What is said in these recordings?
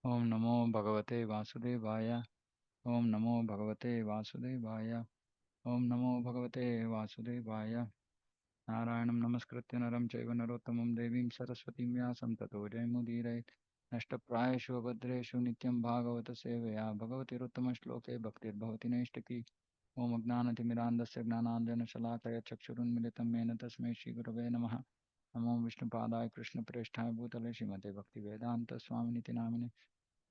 Om Namo Bhagavate Vasudevaya. Om Namo Bhagavate Vasudevaya. Om Namo Bhagavate Vasudevaya. Narayanam Namaskritya Naram Chaiva Narottamam Devim Saraswatim Vyasam Tato Jayamudire. Nashtaprayeshu Abhadreshu Nityam Bhagavata Sevaya. Bhagavati Ruttama Shloke Bhaktir Bhavati Naishtaki. Om Agnanatimirandasya Gnanandjana Shalakaya Chakshurunmilitam Mena Tasmai Shri Gurave Namaha. Namo Vishnupadaya Krishna Preshthaya Bhutale Srimate Bhakti Vedanta Swaminiti Namine.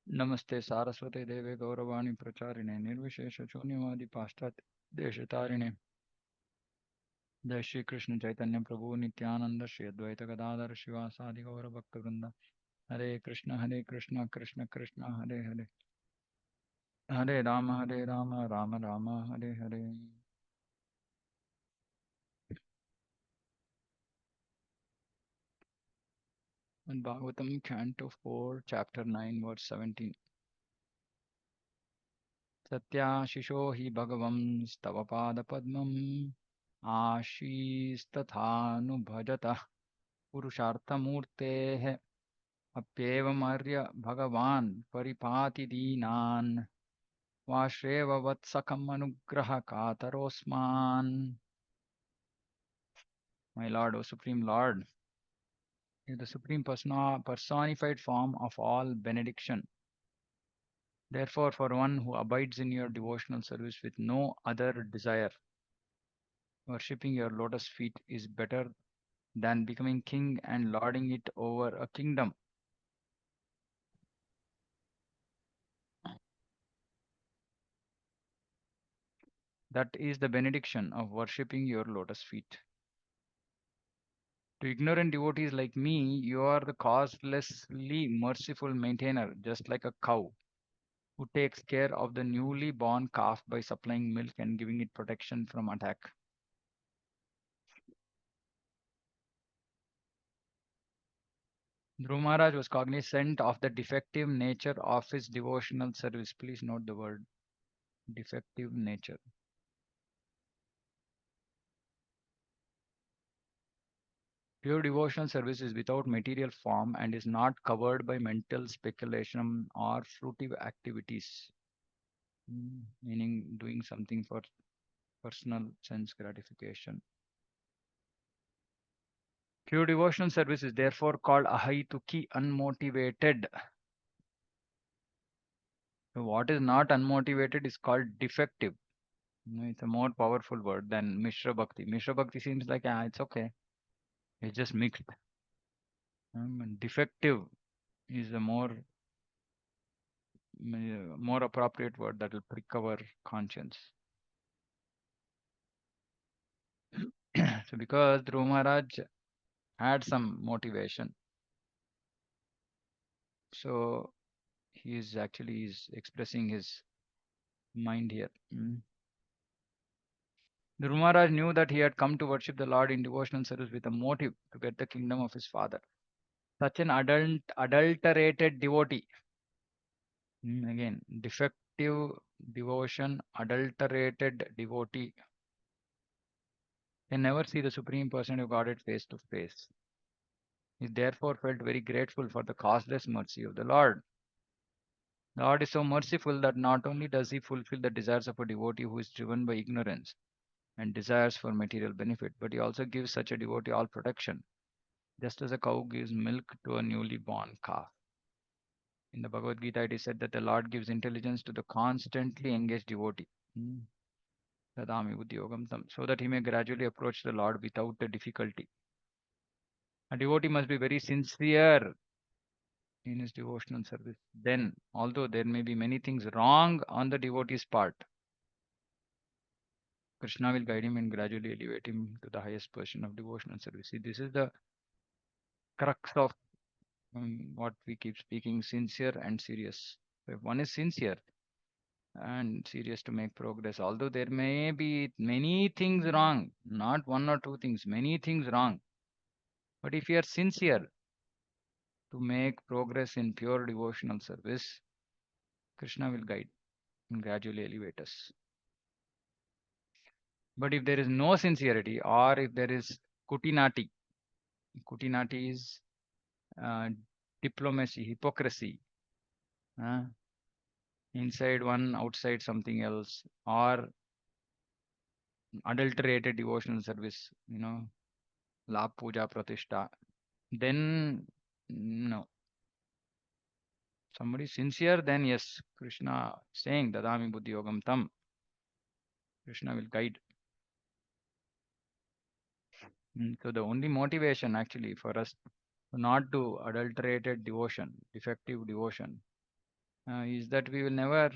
नमस्ते सारस्वते देवे गौरवाणी प्रचारिणे निर्विशेष शून्यवादी पाश्चात्य देशतारिणे जय श्री कृष्ण चैतन्य प्रभु नित्यानंद श्री अद्वैत गदाधर शिवासादि गौर भक्त वृंदा हरे Krishna Krishna Krishna Hare Hare Hare Ram Ram Ram Hare Hare And Bhagavatam Canto 4 Chapter 9 Verse 17 Satyashisho hi bhagavam stava pada padmam आशीस्तथानुभजतः पुरुषार्थमूर्तेः अप्येवमर्य भगवान् परिपाति दीनान् वाश्रेव वत्सकम् अनुग्रहकातरोऽस्मान्. My Lord, O Supreme Lord, is the supreme personified form of all benediction. Therefore, for one who abides in your devotional service with no other desire, worshipping your lotus feet is better than becoming king and lording it over a kingdom. That is the benediction of worshipping your lotus feet. To ignorant devotees like me, you are the causelessly merciful maintainer, just like a cow who takes care of the newly born calf by supplying milk and giving it protection from attack. Dhruva Maharaj was cognizant of the defective nature of his devotional service. Please note the word defective nature. Pure devotional service is without material form and is not covered by mental speculation or fruitive activities. Meaning doing something for personal sense gratification. Pure devotional service is therefore called ahaituki, unmotivated. So what is not unmotivated is called defective. It's a more powerful word than Mishra Bhakti. Mishra Bhakti seems like it's okay. It's just mixed. Defective is a more appropriate word that will prick our conscience. So because Dhruva Maharaj had some motivation, so he is actually expressing his mind here. Dhruva Maharaj knew that he had come to worship the Lord in devotional service with a motive to get the kingdom of his father. Such an adulterated devotee, again, defective devotion, adulterated devotee, can never see the Supreme Person of Godhead face to face. He therefore felt very grateful for the causeless mercy of the Lord. The Lord is so merciful that not only does he fulfill the desires of a devotee who is driven by ignorance and desires for material benefit, but he also gives such a devotee all protection, just as a cow gives milk to a newly born calf. In the Bhagavad Gita, it is said that the Lord gives intelligence to the constantly engaged devotee, Dadami Udyogam Tam, so that he may gradually approach the Lord without a difficulty. A devotee must be very sincere in his devotional service. Then, although there may be many things wrong on the devotee's part, Krishna will guide him and gradually elevate him to the highest position of devotional service. See, this is the crux of what we keep speaking, sincere and serious. So if one is sincere and serious to make progress, although there may be many things wrong, not one or two things, many things wrong, but if you are sincere to make progress in pure devotional service, Krishna will guide and gradually elevate us. But if there is no sincerity or if there is kutinati, kutinati is uh, diplomacy, hypocrisy, Uh, inside one, outside something else, or adulterated devotional service, la puja pratishtha, then no. Somebody sincere, then yes, Krishna saying Dadami Buddhi Yogam Tam, Krishna will guide. So the only motivation actually for us not to adulterated devotion, defective devotion, is that we will never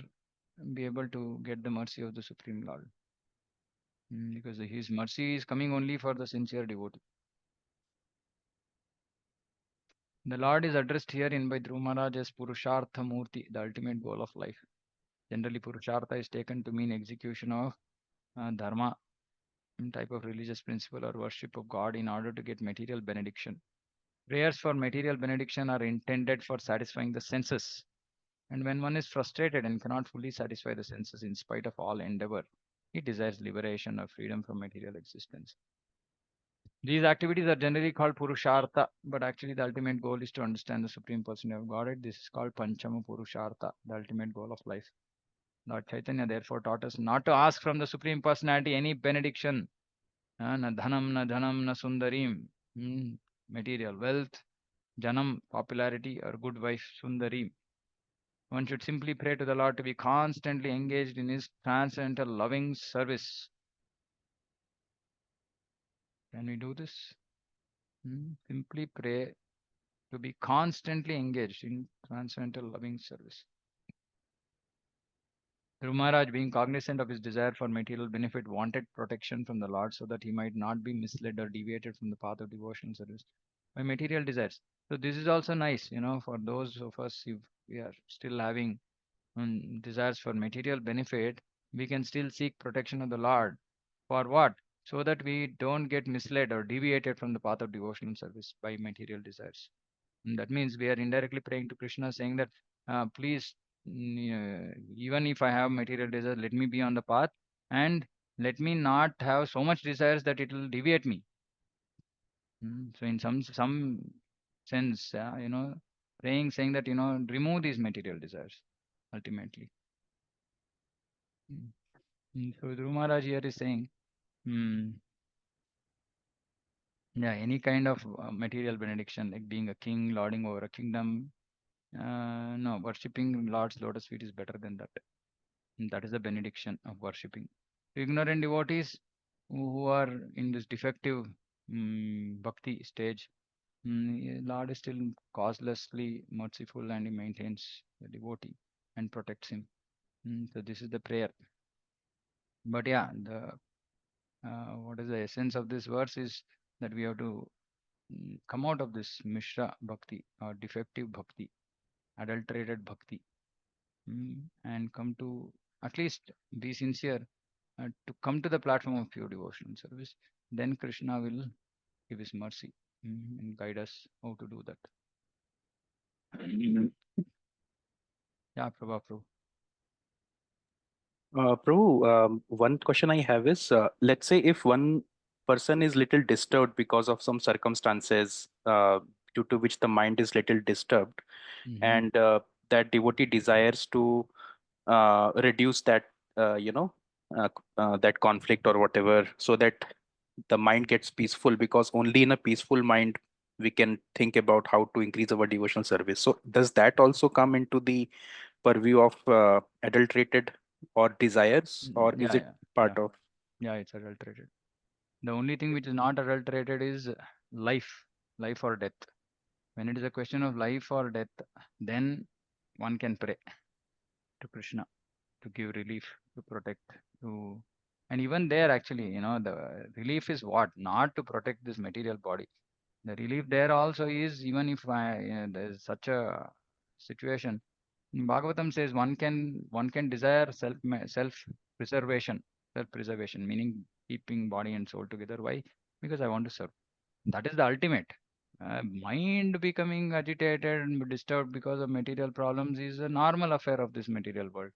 be able to get the mercy of the Supreme Lord. Because His mercy is coming only for the sincere devotee. The Lord is addressed here in by Dhruva Maharaj as Purushartha Murti, the ultimate goal of life. Generally, Purushartha is taken to mean execution of dharma, type of religious principle or worship of God in order to get material benediction. Prayers for material benediction are intended for satisfying the senses. And when one is frustrated and cannot fully satisfy the senses in spite of all endeavor, he desires liberation or freedom from material existence. These activities are generally called Purushartha, but actually the ultimate goal is to understand the Supreme Personality of Godhead. This is called Panchama Purushartha, the ultimate goal of life. Lord Chaitanya therefore taught us not to ask from the Supreme Personality any benediction. Na dhanam, na dhanam, na sundarim. Material wealth, janam, popularity, or good wife, sundarim. One should simply pray to the Lord to be constantly engaged in His transcendental loving service. Can we do this? Simply pray to be constantly engaged in transcendental loving service. Dhruva Maharaj, being cognizant of his desire for material benefit, wanted protection from the Lord so that he might not be misled or deviated from the path of devotional service by material desires. So this is also nice, for those of us if we are still having desires for material benefit, we can still seek protection of the Lord. For what? So that we don't get misled or deviated from the path of devotional service by material desires. That means we are indirectly praying to Krishna, saying that, please, even if I have material desires, let me be on the path and let me not have so much desires that it will deviate me. So, in some sense, praying, saying that, remove these material desires ultimately. Mm. So, Dhruva Maharaj here is saying, mm, yeah, any kind of material benediction, like being a king, lording over a kingdom, no, worshipping Lord's lotus feet is better than that. And that is the benediction of worshipping. Ignorant devotees who are in this defective bhakti stage, Lord is still causelessly merciful and He maintains the devotee and protects him. So this is the prayer. But yeah, the what is the essence of this verse is that we have to come out of this Mishra bhakti or defective bhakti, adulterated bhakti, and come to at least be sincere to come to the platform of pure devotional service. Then Krishna will give His mercy and guide us how to do that. Yeah, Prabha, Prabhu. Prabhu, one question I have is, let's say if one person is little disturbed because of some circumstances due to which the mind is little disturbed, Hmm. and that devotee desires to reduce that, that conflict or whatever, so that the mind gets peaceful, because only in a peaceful mind we can think about how to increase our devotional service. So does that also come into the purview of adulterated or desires, or is Yeah, it yeah, part yeah, of? yeah. It's adulterated. The only thing which is not adulterated is life, life or death. When it is a question of life or death, then one can pray to Krishna to give relief, to protect, to and even there actually, the relief is what? Not to protect this material body. The relief there also is even if there's such a situation. Bhagavatam says one can desire self preservation, self preservation, meaning keeping body and soul together. Why? Because I want to serve. That is the ultimate. Mind becoming agitated and disturbed because of material problems is a normal affair of this material world.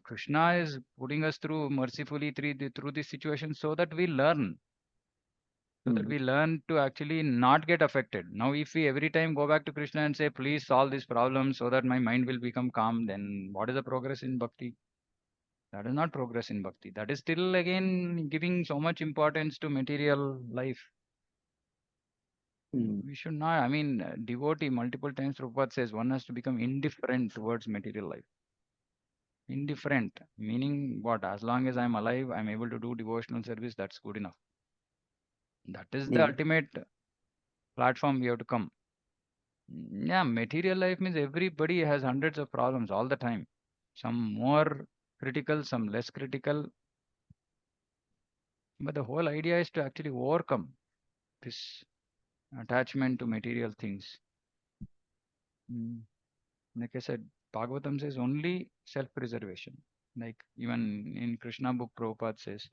Krishna is putting us through mercifully through this situation so that we learn. so that we learn to actually not get affected. Now, if we every time go back to Krishna and say, please solve this problem so that my mind will become calm, then what is the progress in bhakti? That is not progress in bhakti. That is still again giving so much importance to material life. Mm. We should not, I mean, devotee, multiple times Prabhupada says one has to become indifferent towards material life. Indifferent, meaning what? As long as I'm alive, I'm able to do devotional service, that's good enough. That is the Yeah. ultimate platform we have to come. Yeah, material life means everybody has hundreds of problems all the time. Some more critical, some less critical. But the whole idea is to actually overcome this attachment to material things. Mm. Like I said, Bhagavatam says only self-preservation. Like even in Krishna book, Prabhupada says,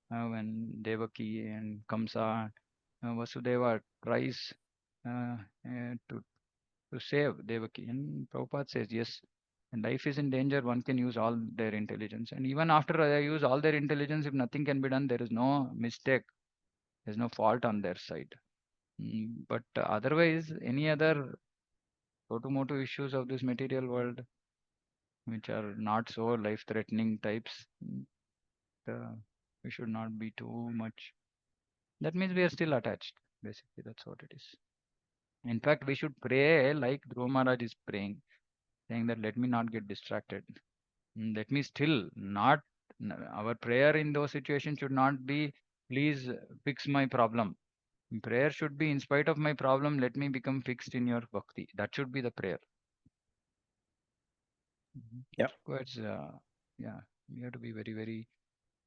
when Devaki and Kamsa, Vasudeva tries to save Devaki, and Prabhupada says, yes, and life is in danger, one can use all their intelligence. And even after they use all their intelligence, if nothing can be done, there is no mistake, there's no fault on their side. But otherwise, any other photomoto issues of this material world, which are not so life threatening types, uh, we should not be too much. That means we are still attached. Basically, that's what it is. In fact, we should pray like Dhruva Maharaj is praying, saying that let me not get distracted. Let me still not, our prayer in those situations should not be, please fix my problem. Prayer should be, in spite of my problem, let me become fixed in your bhakti. That should be the prayer. Yeah. Because, yeah, we have to be very, very,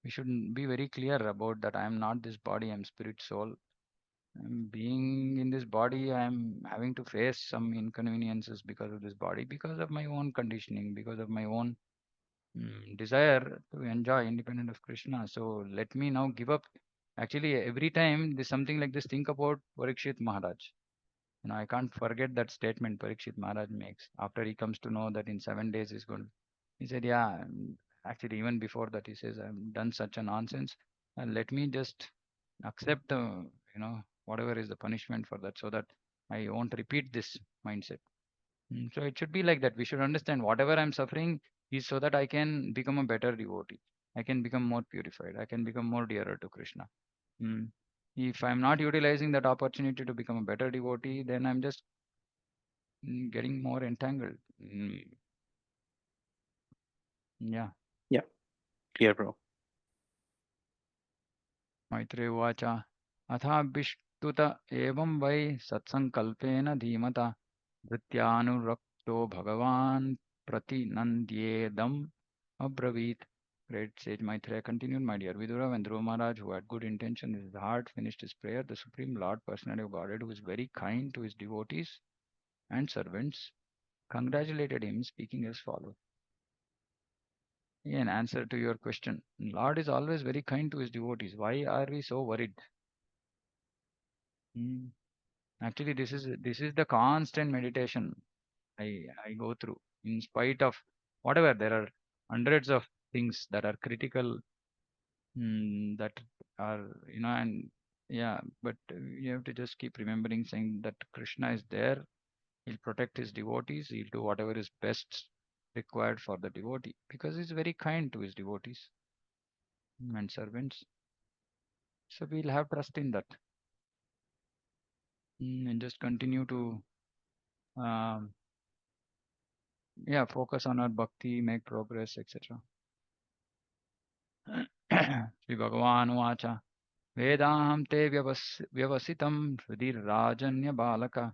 we should be very clear about that. I am not this body, I am spirit, soul. I'm being in this body, I am having to face some inconveniences because of this body, because of my own conditioning, because of my own desire to enjoy independent of Krishna. So let me now give up. Actually, every time there's something like this, think about Parikshit Maharaj. I can't forget that statement Parikshit Maharaj makes after he comes to know that in 7 days he's going. He said, "Yeah, actually, even before that, he says, I've done such a nonsense. And let me just accept the, whatever is the punishment for that, so that I won't repeat this mindset." So it should be like that. We should understand whatever I'm suffering is so that I can become a better devotee. I can become more purified. I can become more dearer to Krishna. Mm. If I'm not utilizing that opportunity to become a better devotee, then I'm just getting more entangled. Yeah. Yeah. Clear, bro. Maitre Uvacha. अथाभिष्टुत एवं वै सत्सङ्कल्पेन धीमता धृत्यानुरक्तो भगवान् प्रतिनन्द्येदम् अब्रवीत्. Great sage Maitreya continued, my dear Vidura, when Dhruva Maharaj, who had good intention in his heart, finished his prayer, the Supreme Lord, Personality of Godhead, who is very kind to his devotees and servants, congratulated him, speaking as follows. In answer to your question, Lord is always very kind to his devotees. Why are we so worried? Hmm. Actually, this is the constant meditation I go through. In spite of whatever, there are hundreds of things that are critical, that are, and yeah, but you have to just keep remembering, saying that Krishna is there. He'll protect his devotees. He'll do whatever is best required for the devotee, because he's very kind to his devotees and servants. So we'll have trust in that, and just continue to, um, yeah, focus on our bhakti, make progress, etc. Sri Bhagavan Vacha. Vedaham te vyavasitam hridirajanya balaka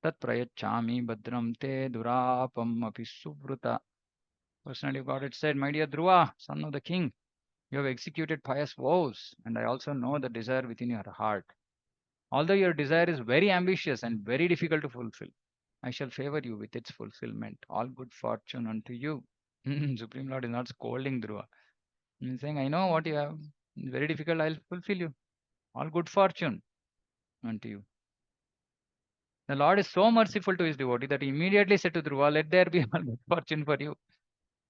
tat prayachami badram te durapam api subruta. Personally, God had said, my dear Dhruva, son of the king, you have executed pious vows, and I also know the desire within your heart. Although your desire is very ambitious and very difficult to fulfill, I shall favor you with its fulfillment. All good fortune unto you. Supreme Lord is not scolding Dhruva. He's saying, I know what you have. It's very difficult. I'll fulfill you. All good fortune unto you. The Lord is so merciful to his devotee that he immediately said to Dhruva, let there be all good fortune for you.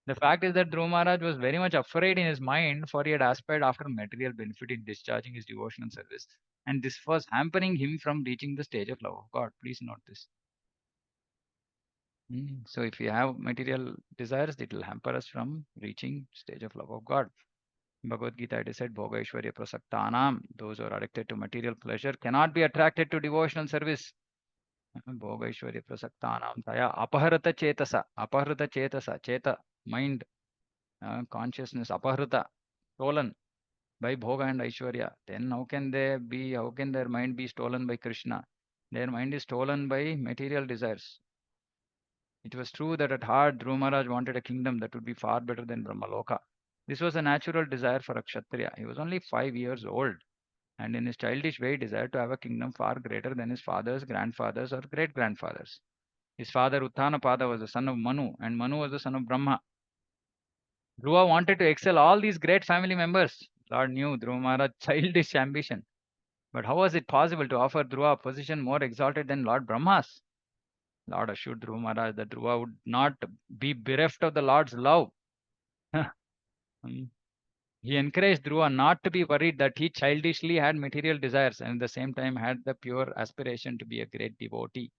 The fact is that Dhruva Maharaj was very much afraid in his mind, for he had aspired after material benefit in discharging his devotional service, and this was hampering him from reaching the stage of love of God. Please note this. So if we have material desires, it will hamper us from reaching stage of love of God. In Bhagavad Gita, it is said, Bhoga Aishwarya Prasaktanam, those who are addicted to material pleasure cannot be attracted to devotional service. Bhoga Aishwarya Prasaktanam Taya Apaharata Chetasa, Apaharata Chetasa, Cheta, mind, consciousness, Apaharata, stolen by Bhoga and Aishwarya. Then how can their mind be stolen by Krishna? Their mind is stolen by material desires. It was true that at heart Dhruva Maharaj wanted a kingdom that would be far better than Brahmaloka. This was a natural desire for a Kshatriya. He was only 5 years old, and in his childish way, he desired to have a kingdom far greater than his fathers, grandfathers, or great grandfathers. His father Uttanapada was the son of Manu, and Manu was the son of Brahma. Dhruva wanted to excel all these great family members. Lord knew Dhruva Maharaj's childish ambition. But how was it possible to offer Dhruva a position more exalted than Lord Brahma's? Lord assured Dhruva Maharaj that Dhruva would not be bereft of the Lord's love. Mm. He encouraged Dhruva not to be worried that he childishly had material desires and at the same time had the pure aspiration to be a great devotee.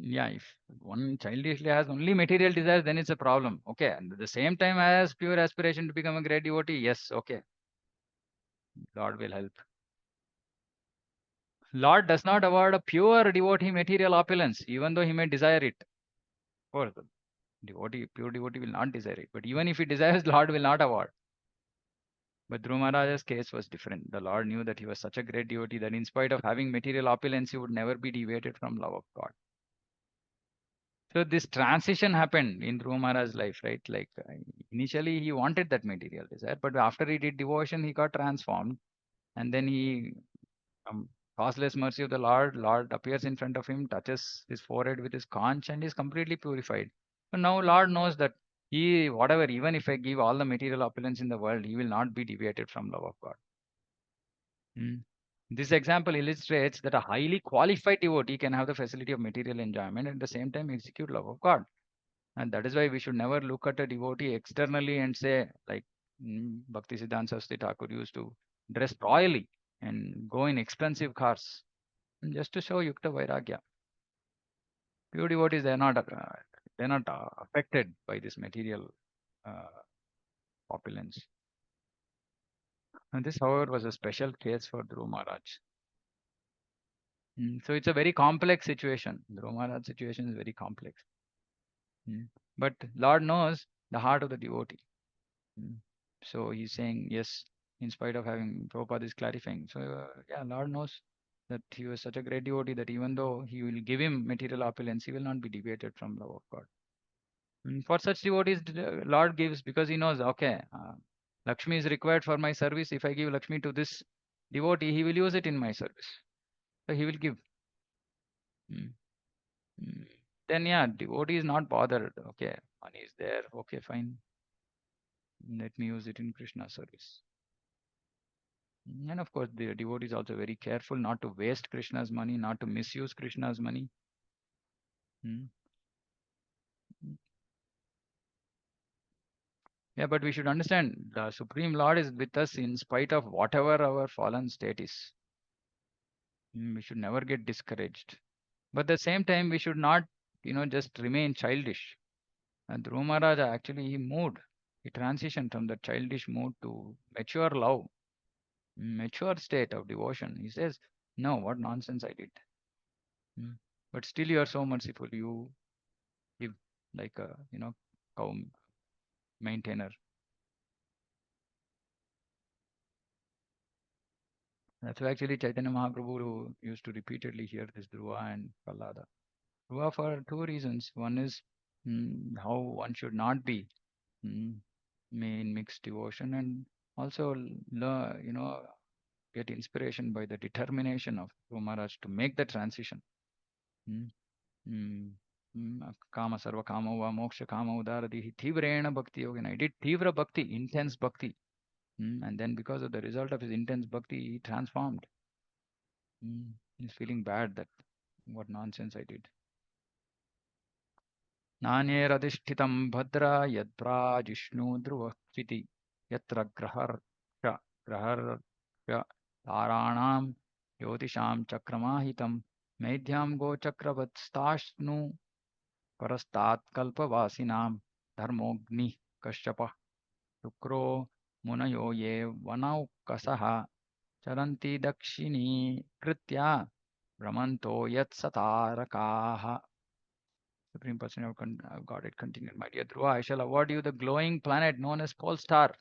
Yeah, if one childishly has only material desires, then it's a problem. Okay, and at the same time has pure aspiration to become a great devotee, yes, okay, Lord will help. Lord does not award a pure devotee material opulence, even though he may desire it. Of course, the pure devotee will not desire it. But even if he desires, Lord will not award. But Dhruva Maharaj's case was different. The Lord knew that he was such a great devotee that in spite of having material opulence, he would never be deviated from love of God. So this transition happened in Dhruva Maharaj's life, right? Like initially he wanted that material desire, but after he did devotion, he got transformed. And then he, causeless mercy of the Lord appears in front of him, touches his forehead with his conch, and is completely purified. So now Lord knows that whatever, even if I give all the material opulence in the world, he will not be deviated from love of God. Mm. This example illustrates that a highly qualified devotee can have the facility of material enjoyment and at the same time execute love of God. And that is why we should never look at a devotee externally and say, like Bhakti Siddhanta Saraswati Thakur used to dress royally and go in expensive cars, just to show Yukta Vairagya. Pure devotees, they're not affected by this material uh, opulence. And this, however, was a special case for Dhruva Maharaj. So it's a very complex situation. Dhruva Maharaj situation is very complex. But Lord knows the heart of the devotee. So he's saying, yes, in spite of having Prabhupada is clarifying. So, yeah, Lord knows that he was such a great devotee that even though he will give him material opulence, he will not be deviated from love of God. For such devotees, Lord gives because he knows, okay, Lakshmi is required for my service. If I give Lakshmi to this devotee, he will use it in my service. So he will give. Mm, mm. Then, yeah, devotee is not bothered. Okay, money is there. Okay, fine. Let me use it in Krishna service. And of course, the devotee is also very careful not to waste Krishna's money, not to misuse Krishna's money. Mm. Yeah, but we should understand the Supreme Lord is with us in spite of whatever our fallen state is. We should never get discouraged. But at the same time, we should not, just remain childish. And Dhruva Maharaj actually he moved. He transitioned from the childish mood to mature love, mature state of devotion. He says, no, what nonsense I did. But still you are so merciful. You give like a, cow maintainer. That's why actually Chaitanya Mahaprabhu who used to repeatedly hear this Dhruva and Prahlada. Dhruva for two reasons. One is how one should not be mm, in mixed devotion, and also get inspiration by the determination of Dhruva Maharaj to make the transition. Mm, mm, Kama sarva kama va moksha kama udaradihi tivrena bhakti yogena. He did tivra bhakti, intense bhakti. And then because of the result of his intense bhakti, he transformed. He's feeling bad that what nonsense I did. नान्यैरधिष्ठितं भद्रा यद्राजिष्णु ध्रुवस्थिति यत्र ग्रहर्ष ताराणां ज्योतिषां चक्रमाहितं मेध्यां गोचक्रवत्स्ताश्नु परस्तात् कल्पवासिनां धर्मोऽग्निः कश्यपः Syukuro मुनयो ये वनौकसः चरन्ति दक्षिणीकृत्या भ्रमन्तो यत्सतारकाः. Supreme Person of God, it continued. My dear Dhruva, I shall award you the glowing planet known as Pole Star,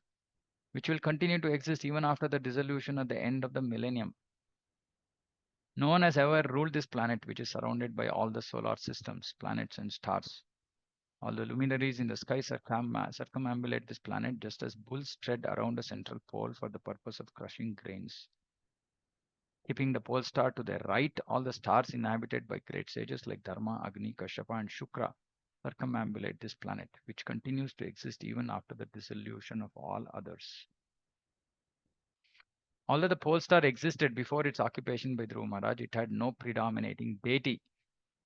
which will continue to exist even after the dissolution at the end of the millennium. No one has ever ruled this planet, which is surrounded by all the solar systems, planets, and stars. All the luminaries in the sky circumambulate this planet just as bulls tread around a central pole for the purpose of crushing grains. Keeping the pole star to their right, all the stars inhabited by great sages like Dharma, Agni, Kashyapa, and Shukra circumambulate this planet, which continues to exist even after the dissolution of all others. Although the pole star existed before its occupation by Dhruva Maharaj, it had no predominating deity.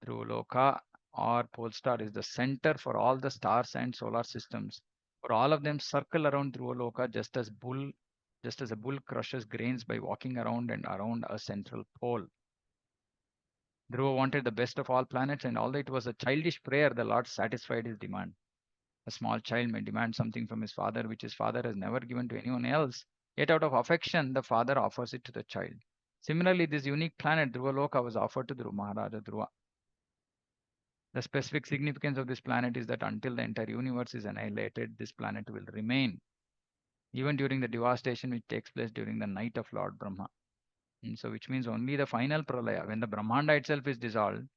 Dhruvaloka or pole star is the center for all the stars and solar systems. For all of them circle around Dhruvaloka just as a bull crushes grains by walking around and around a central pole. Dhruva wanted the best of all planets, and although it was a childish prayer, the Lord satisfied his demand. A small child may demand something from his father which his father has never given to anyone else, yet out of affection, the father offers it to the child. Similarly, this unique planet, Dhruvaloka, was offered to Dhruva Maharaja Dhruva. The specific significance of this planet is that until the entire universe is annihilated, this planet will remain, even during the devastation which takes place during the night of Lord Brahma. And so, which means only the final pralaya, when the Brahmanda itself is dissolved,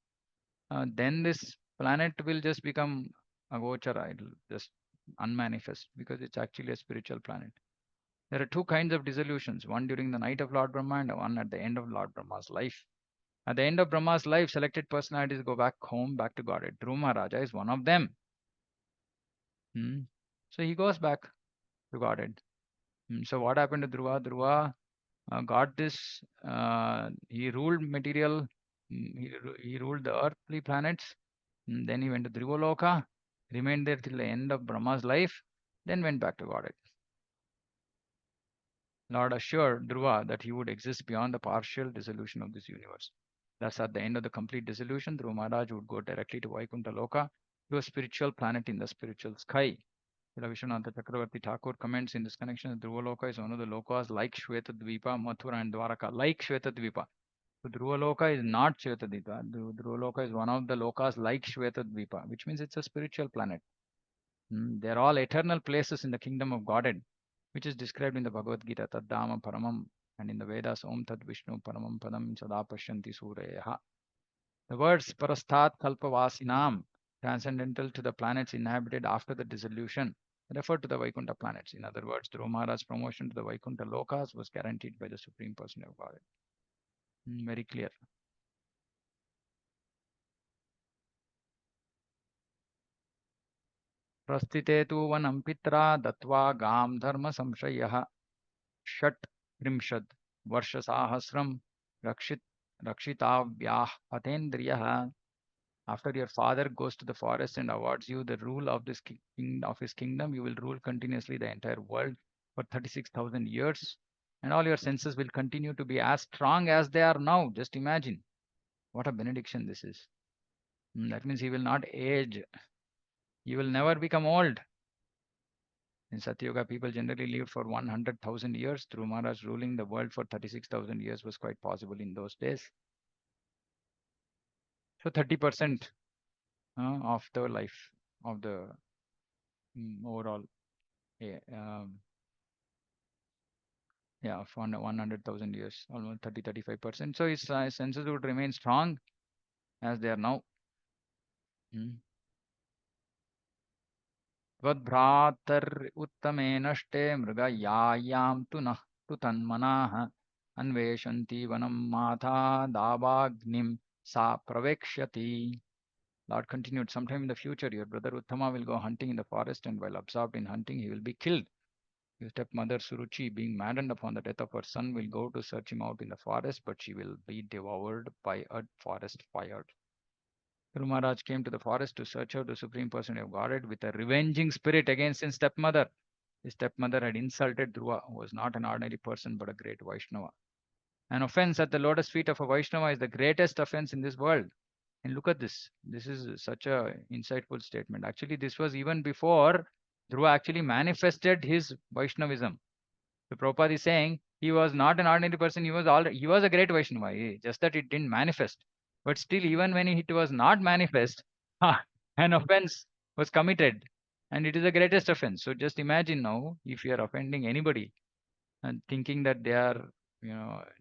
then this planet will just become agochara, it'll just unmanifest because it's actually a spiritual planet. There are two kinds of dissolutions, one during the night of Lord Brahma and one at the end of Lord Brahma's life. At the end of Brahma's life, selected personalities go back home, back to Godhead. Dhruva Maharaja is one of them. So he goes back to Godhead. So what happened to Dhruva? Dhruva got this, he ruled material, he ruled the earthly planets. Then he went to Dhruvaloka, remained there till the end of Brahma's life, then went back to Godhead. Lord assured Dhruva that he would exist beyond the partial dissolution of this universe. Thus, at the end of the complete dissolution, Dhruva Maharaj would go directly to Vaikuntha Loka, to a spiritual planet in the spiritual sky. Vishwanath Chakravarti Thakur comments in this connection that Dhruva Loka is one of the lokas like Shvetadvipa, Mathura, and Dwaraka, like Shvetadvipa. So Dhruva Loka is not Shvetadvipa. Dhruva Loka is one of the lokas like Shvetadvipa, which means it's a spiritual planet. They're all eternal places in the kingdom of Godhead, which is described in the Bhagavad Gita, Taddama Paramam, and in the Vedas, Om Tad Vishnu Paramam Padam Sada Pashyanti Sureha. The words Parasthat Kalpavasinam, transcendental to the planets inhabited after the dissolution, refer to the Vaikuntha planets. In other words, Dhruva Maharaj's promotion to the Vaikuntha Lokas was guaranteed by the Supreme Person of Godhead. Very clear. प्रस्थिते तु वनं पित्रा दत्वा गां धर्मसंश्रयः षट्त्रिंशत् वर्षसाहस्रं रक्षिताव्याः हतेन्द्रियः. After your father goes to the forest and awards you the rule of this of his kingdom, you will rule continuously the entire world for 36,000 years, and all your senses will continue to be as strong as they are now. Just imagine what a benediction this is. That means he will not age. He will never become old. In Satyuga, people generally lived for 100,000 years. Dhruva Maharaj ruling the world for 36,000 years was quite possible in those days. So 30% of the life of the overall, of 100,000 years, almost 35%. So his senses would remain strong as they are now. Tvadbhratar uttame nashte mrigayayam tu nah tu tanmanah anveshanti vanam matha davagnim sa pravekshati. Lord continued, sometime in the future, your brother Uttama will go hunting in the forest, and while absorbed in hunting, he will be killed. Your stepmother Suruchi, being maddened upon the death of her son, will go to search him out in the forest, but she will be devoured by a forest fire. Dhruva Maharaj came to the forest to search out the Supreme Personality of Godhead with a revenging spirit against his stepmother. His stepmother had insulted Dhruva, who was not an ordinary person but a great Vaishnava. An offense at the lotus feet of a Vaishnava is the greatest offense in this world. And look at this. This is such a insightful statement. Actually, this was even before Dhruva actually manifested his Vaishnavism. So Prabhupada is saying he was not an ordinary person. He was a great Vaishnava. Just that it didn't manifest. But still, even when it was not manifest, an offense was committed, and it is the greatest offense. So just imagine now if you are offending anybody and thinking that they are,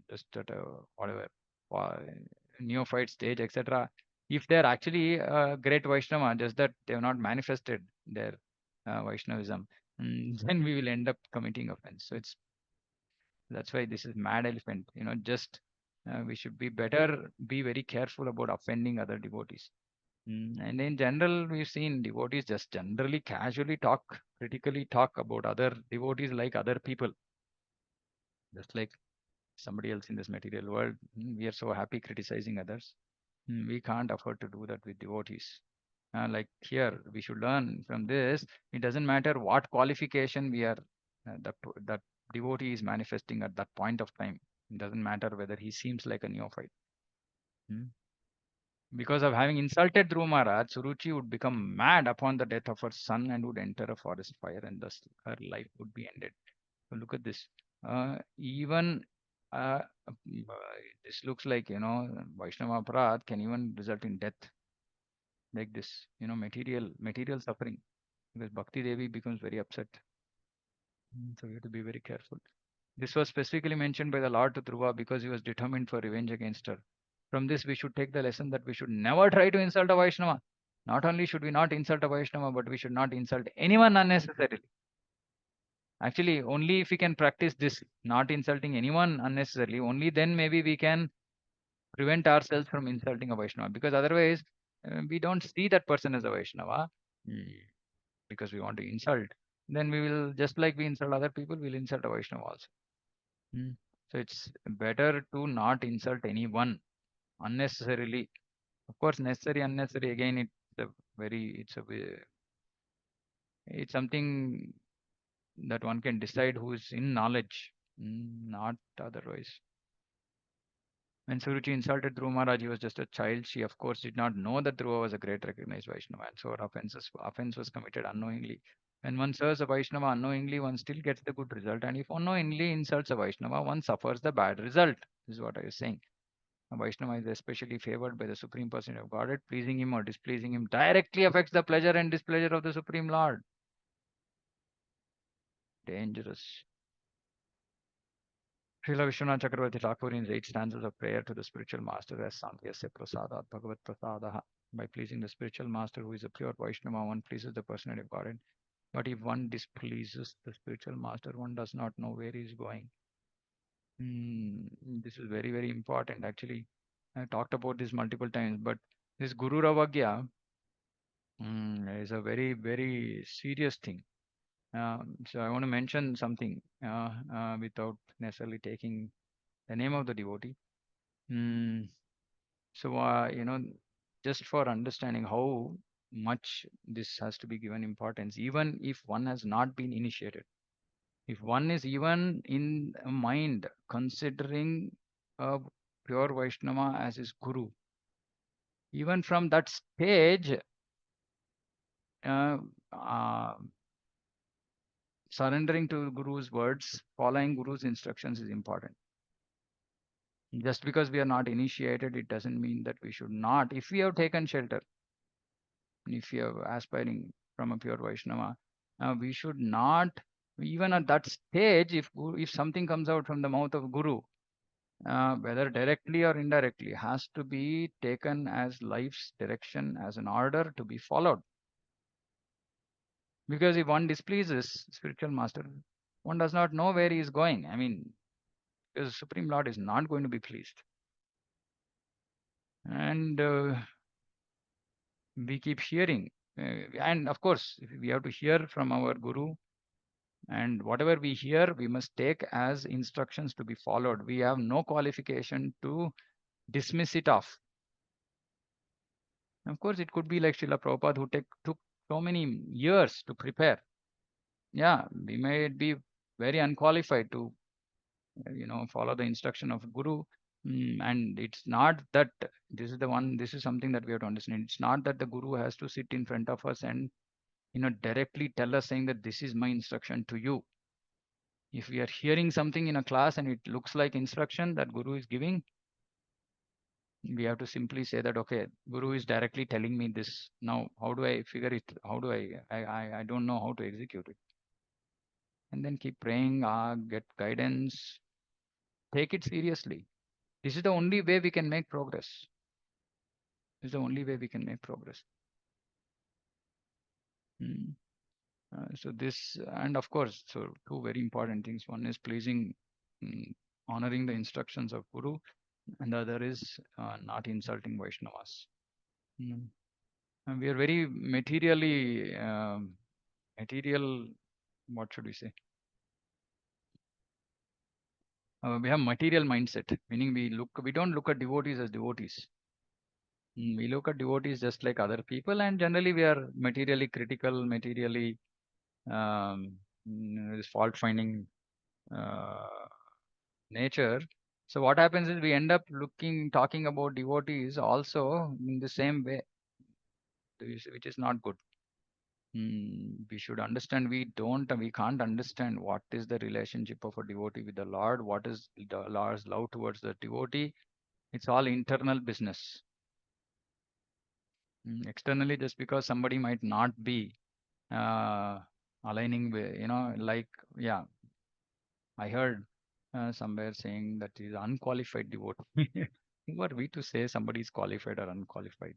just at a whatever uh, neophyte stage, etc. If they are actually a great Vaishnava, just that they have not manifested their Vaishnavism, then we will end up committing offense. So that's why this is mad elephant. Just we should be very careful about offending other devotees. And in general, we've seen devotees just generally casually critically talk about other devotees like other people, just like somebody else in this material world. We are so happy criticizing others. We can't afford to do that with devotees. Like here, we should learn from this. It doesn't matter what qualification that devotee is manifesting at that point of time. It doesn't matter whether he seems like a neophyte. Hmm. Because of having insulted Dhruva Maharaj, Suruchi would become mad upon the death of her son and would enter a forest fire, and thus her life would be ended. So look at this. Even this looks like, Vaishnava Aparadh can even result in death, like this, material suffering, because Bhakti Devi becomes very upset. So we have to be very careful. This was specifically mentioned by the Lord to Dhruva because he was determined for revenge against her. From this, we should take the lesson that we should never try to insult a Vaishnava. Not only should we not insult a Vaishnava, but we should not insult anyone unnecessarily. Actually, only if we can practice this, not insulting anyone unnecessarily, only then maybe we can prevent ourselves from insulting a Vaishnava. Because otherwise, we don't see that person as a Vaishnava, mm, because we want to insult. Then we will, just like we insult other people, we'll insult a Vaishnava also. Mm. So it's better to not insult anyone unnecessarily. Of course, necessary, unnecessary. Again, it's something that one can decide who is in knowledge, not otherwise. When Suruchi insulted Dhruva Maharaj, he was just a child. She, of course, did not know that Dhruva was a great recognized Vaishnava, and so her offense was committed unknowingly. When one serves a Vaishnava unknowingly, one still gets the good result, and if unknowingly insults a Vaishnava, one suffers the bad result. This is what I was saying. A Vaishnava is especially favored by the Supreme Person of Godhead. Pleasing him or displeasing him directly affects the pleasure and displeasure of the Supreme Lord. Dangerous. Srila Vishwanath Chakravarti Thakur in his 8 stanzas of prayer to the spiritual master as Sankhya Prasadat Bhagavat Prasadaha. By pleasing the spiritual master who is a pure Vaishnava, one pleases the personality of Godhead. But if one displeases the spiritual master, one does not know where he is going. This is very, very important. Actually, I talked about this multiple times, but this Guru Ravagya is a very, very serious thing. So I want to mention something without necessarily taking the name of the devotee. Mm, so, just for understanding how much this has to be given importance, even if one has not been initiated, if one is even in a mind considering a pure Vaishnava as his guru, even from that stage, uh, uh, surrendering to Guru's words, following Guru's instructions is important. Just because we are not initiated, it doesn't mean that we should not. If we have taken shelter, if we are aspiring from a pure Vaishnava, we should not, even at that stage, if something comes out from the mouth of Guru, whether directly or indirectly, has to be taken as life's direction, as an order to be followed. Because if one displeases spiritual master, one does not know where he is going. I mean, because the Supreme Lord is not going to be pleased. And we keep hearing. And of course, we have to hear from our Guru, and whatever we hear, we must take as instructions to be followed. We have no qualification to dismiss it off. Of course, it could be like Srila Prabhupada who took so many years to prepare. Yeah, we may be very unqualified to, follow the instruction of Guru. And it's not that this is something that we have to understand. It's not that the Guru has to sit in front of us and, directly tell us saying that this is my instruction to you. If we are hearing something in a class and it looks like instruction that Guru is giving, we have to simply say that, okay, Guru is directly telling me this. Now, how do I figure it? How do I don't know how to execute it. And then keep praying, get guidance, take it seriously. This is the only way we can make progress. This is the only way we can make progress. Mm. So this, and of course, so two very important things. One is pleasing, mm, honoring the instructions of Guru, and the other is not insulting Vaishnavas. Mm. And we are very materially, material, what should we say? We have material mindset, meaning we don't look at devotees as devotees. We look at devotees just like other people, and generally we are materially critical, materially this fault finding uh, nature. So what happens is we end up talking about devotees also in the same way, which is not good. We should understand we can't understand what is the relationship of a devotee with the Lord, what is the Lord's love towards the devotee. It's all internal business. Externally, just because somebody might not be uh, aligning with, like, yeah, I heard somewhere saying that is unqualified devotee. Who are we to say somebody is qualified or unqualified?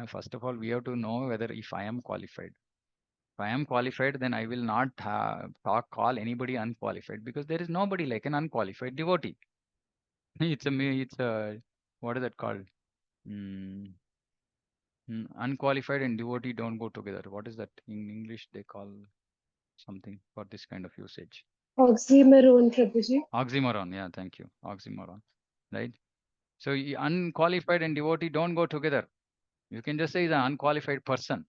First of all, we have to know whether if I am qualified. If I am qualified, then I will not call anybody unqualified, because there is nobody like an unqualified devotee. It's a, what is that called? Mm, Unqualified and devotee don't go together. What is that in English? They call something for this kind of usage. Oxymoron, Prabhuji. Oxymoron. Yeah, thank you. Oxymoron. Right. So unqualified and devotee don't go together. You can just say he's an unqualified person,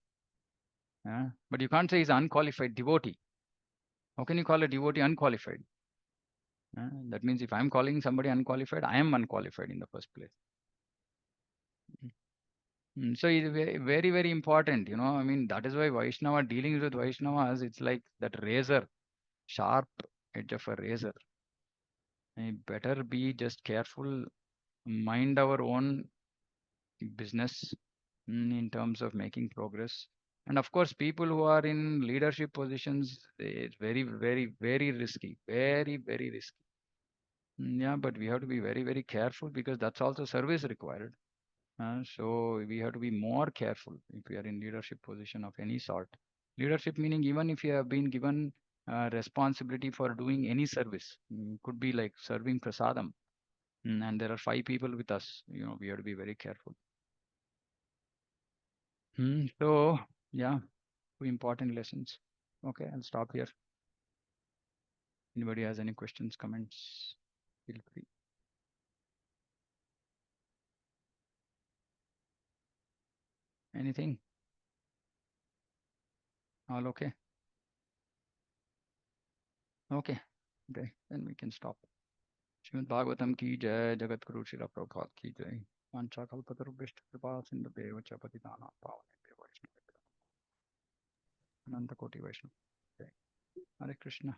but you can't say he's an unqualified devotee. How can you call a devotee unqualified? That means if I'm calling somebody unqualified, I am unqualified in the first place. So it's very, very important. I mean, that is why Vaishnava, dealing with Vaishnavas, it's like that razor, sharp edge of a razor. Better be just careful, mind our own business in terms of making progress. And of course, people who are in leadership positions, it's very, very, very risky. Very, very risky. Yeah, but we have to be very, very careful, because that's also service required. So we have to be more careful if we are in leadership position of any sort. Leadership meaning even if you have been given responsibility for doing any service, could be like serving prasadam, and there are 5 people with us. We have to be very careful. So yeah, two important lessons. Okay, I'll stop here. Anybody has any questions, comments? Feel free. Anything? All okay? Okay. Okay, then we can stop. Shrimad Bhagavatam की जय, जगत गुरु श्रील प्रभुपाद की जय। वाञ्छाकल्पतरुभ्यश्च कृपा सिन्धुभ्येव च पतितानां पावनेभ्यो वैष्णवेभ्यो अनंत कोटि वैष्णव जय। हरे Krishna.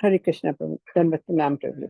Hare Krishna, Prabhu. Done with the Nam, Prabhu.